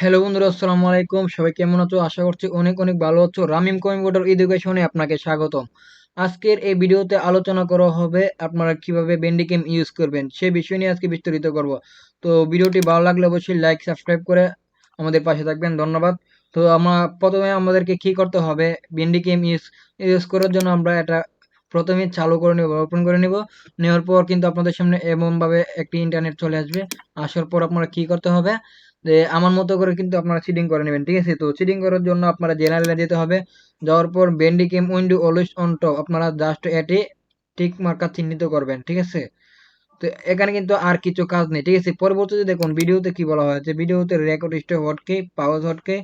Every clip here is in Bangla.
হ্যালো বন্ধুরা, আসসালামু আলাইকুম। সবাই কেমন আছো? আশা করছি অনেক অনেক ভালো আছো। রামিম কম্পিউটার এডুকেশনে আপনাকে স্বাগতম। আজকের এই ভিডিওতে আলোচনা করা হবে আপনারা কিভাবে ব্যান্ডিক্যাম ইউজ করবেন সে বিষয় নিয়ে আজকে বিস্তারিত করব। তো ভিডিওটি ভালো লাগলে অবশ্যই লাইক সাবস্ক্রাইব করে আমাদের পাশে থাকবেন, ধন্যবাদ। তো আমরা প্রথমে আমাদেরকে কি করতে হবে, ব্যান্ডিক্যাম ইউজ ইউজ করার জন্য আমরা এটা প্রথমে চালু করে নেব, ওপেন করে নেব। নেওয়ার পর কিন্তু আপনাদের সামনে এমনভাবে একটি ইন্টারনেট চলে আসবে। আসার পর আপনারা কি করতে হবে, যে আমার মতো করে কিন্তু আপনারা সিডিং করে নেবেন, ঠিক আছে? তো সিডিং করার জন্য আপনারা জেনারেলে যেতে হবে। যাওয়ার পর বেন্ডিকেম উইন্ডো অলওয়েজ অন টপ আপনারা জাস্ট এটি টিক মার্কার চিহ্নিত করবেন, ঠিক আছে? তো এখানে কিন্তু আর কিছু কাজ নেই, ঠিক আছে? পরবর্তীতে দেখুন ভিডিওতে কি বলা হয়েছে। ভিডিওতে record stop hotkey, power hotkey,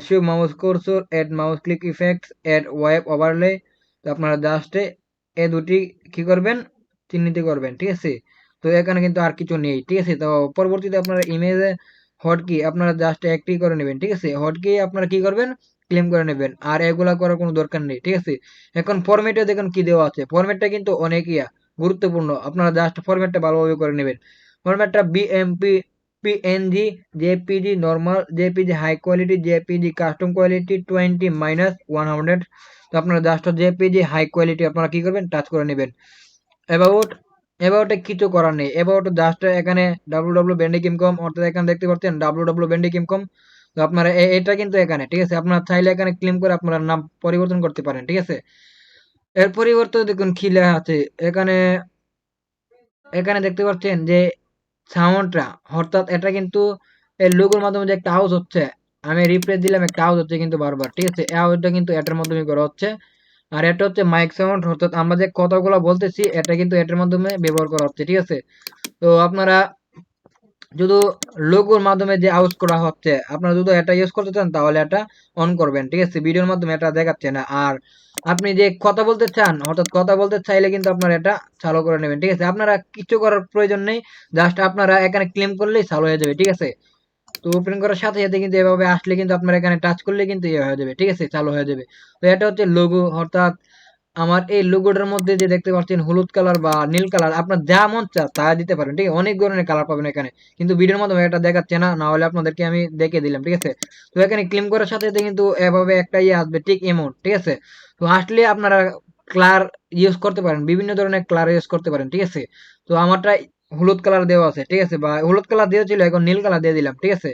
show mouse cursor, add mouse click effects, add web overlay. তো আপনারা জাস্ট এ দুটি কি করবেন, চিহ্নিত করবেন, ঠিক আছে? তো এখানে কিন্তু আর কিছু নেই, ঠিক আছে? তো পরবর্তীতে আপনারা ইমেজে হটকি আপনারা জাস্ট একটি করে নেবেন, ঠিক আছে? হটকি আপনারা কি করবেন, ক্লেম করে নেবেন, আর এগুলা করার কোনো দরকার নেই, ঠিক আছে? এখন ফরম্যাটে দেখুন কি দেওয়া আছে। ফরম্যাটটা কিন্তু অনেক গুরুত্বপূর্ণ, আপনারা জাস্ট ফরম্যাটটা ভালোভাবে করে নেবেন। ফরম্যাটটা BMP, PNG, JPG normal, JPG high quality, JPG custom quality 20 - 100। তো আপনারা জাস্ট জেপিজি হাই কোয়ালিটি আপনারা কি করবেন, টাচ করে নেবেন। অ্যাবাউট, অ্যাবাউটে কিছু করার নেই। অ্যাবাউট জাস্ট এখানে www.bandicam.com, অর্থাৎ এখানে দেখতে পাচ্ছেন www.bandicam.com। তো আপনারা এটা কিন্তু এখানে, ঠিক আছে? আপনারা চাইলে এখানে ক্লেম করে আপনার নাম পরিবর্তন করতে পারেন, ঠিক আছে? এর পরিবর্তে দেখুন কি লেখা আছে এখানে। এখানে দেখতে পাচ্ছেন যে সাউন্ডটা, অর্থাৎ এটা কিন্তু এই লোগোর মাধ্যমে যে একটা আওয়াজ হচ্ছে, আমি রিপ্লেস দিলাম, একটা আওয়াজ হচ্ছে কিন্তু বারবার, ঠিক আছে? এই আওয়াজটা কিন্তু এটার মাধ্যমে করা হচ্ছে। আর এটা হচ্ছে মাইক সাউন্ড, অর্থাৎ আমরা যে কথাগুলো বলতেছি এটা কিন্তু এটার মাধ্যমে ব্যবহার করা হচ্ছে, ঠিক আছে? তো আপনারা যদি লোগোর মাধ্যমে যে আউজ করা হচ্ছে, আপনারা যদি এটা ইউজ করতে চান তাহলে এটা অন করবেন, ঠিক আছে? ভিডিওর মাধ্যমে এটা দেখাচ্ছে না। আর আপনি যে কথা বলতে চান, অর্থাৎ কথা বলতে চাইলে কিন্তু আপনারা এটা চালু করে নেবেন, ঠিক আছে? আপনারা কিছু করার প্রয়োজন নেই, জাস্ট আপনারা এখানে ক্লেম করলেই চালু হয়ে যাবে, ঠিক আছে? তো ওপেন করার সাথে সাথে কিন্তু এভাবে আসলে কিন্তু আপনার এখানে টাচ করলে কিন্তু ইয়ে হয়ে যাবে, ঠিক আছে? চালু হয়ে যাবে। তো এটা হচ্ছে লোগো, অর্থাৎ আমার এই লোগোটার মধ্যে যে দেখতে পাচ্ছেন হলুদ কালার বা নীল কালার, আপনার যা মন চায় তা দিতে পারেন, ঠিক আছে? অনেক ধরনের কালার পাবেন এখানে, কিন্তু ভিডিওর মাধ্যমে এটা দেখাচ্ছে না, না হলে আপনাদেরকে আমি দেখে দিলাম, ঠিক আছে? তো এখানে ক্লেম করার সাথে সাথে কিন্তু এভাবে একটা ইয়ে আসবে, ঠিক এমন, ঠিক আছে? তো আসলে আপনারা কালার ইউজ করতে পারেন, বিভিন্ন ধরনের কালার ইউজ করতে পারেন, ঠিক আছে? তো আমারটা হলুদ কালার দেওয়া আছে, ঠিক আছে? বা হলুদ কালার দেওয়া ছিল, এখন নীল কালার দিয়ে দিলাম, ঠিক আছে?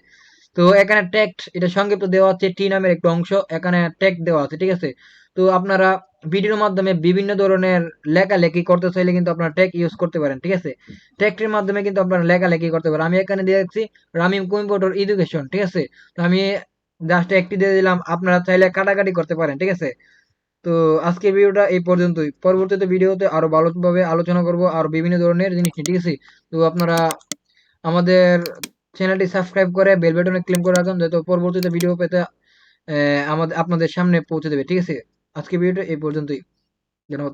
তো এখানে টেক্সট এটা সংক্ষিপ্ত দেওয়া আছে, টি নামের একটা অংশ এখানে টেক্সট দেওয়া আছে, ঠিক আছে? তো আপনারা ভিডিওর মাধ্যমে বিভিন্ন ধরনের লেখালেখি করতে চাইলে কিন্তু আপনারা টেক্সট ইউজ করতে পারেন, ঠিক আছে? টেক্সটের মাধ্যমে কিন্তু আপনারা লেখালেখি করতে পারেন। আমি এখানে দিয়ে দিচ্ছি রামিম কম্পিউটার এডুকেশন, ঠিক আছে? তো আমি জাস্ট একটি দিয়ে দিলাম, আপনারা চাইলে কাটাকাটি করতে পারেন, ঠিক আছে? তো আজকের ভিডিওটা এই পর্যন্তই। পরবর্তীতে ভিডিওতে আরো ভালোভাবে আলোচনা করব আর বিভিন্ন ধরনের জিনিস নিয়ে, ঠিক আছে? তো আপনারা আমাদের চ্যানেলটি সাবস্ক্রাইব করে বেল বাটনে ক্লিক করে রাখুন, যাতে পরবর্তীতে ভিডিও পেতে আমাদের আপনাদের সামনে পৌঁছে দেবে, ঠিক আছে? আজকে ভিডিওটা এই পর্যন্তই, ধন্যবাদ।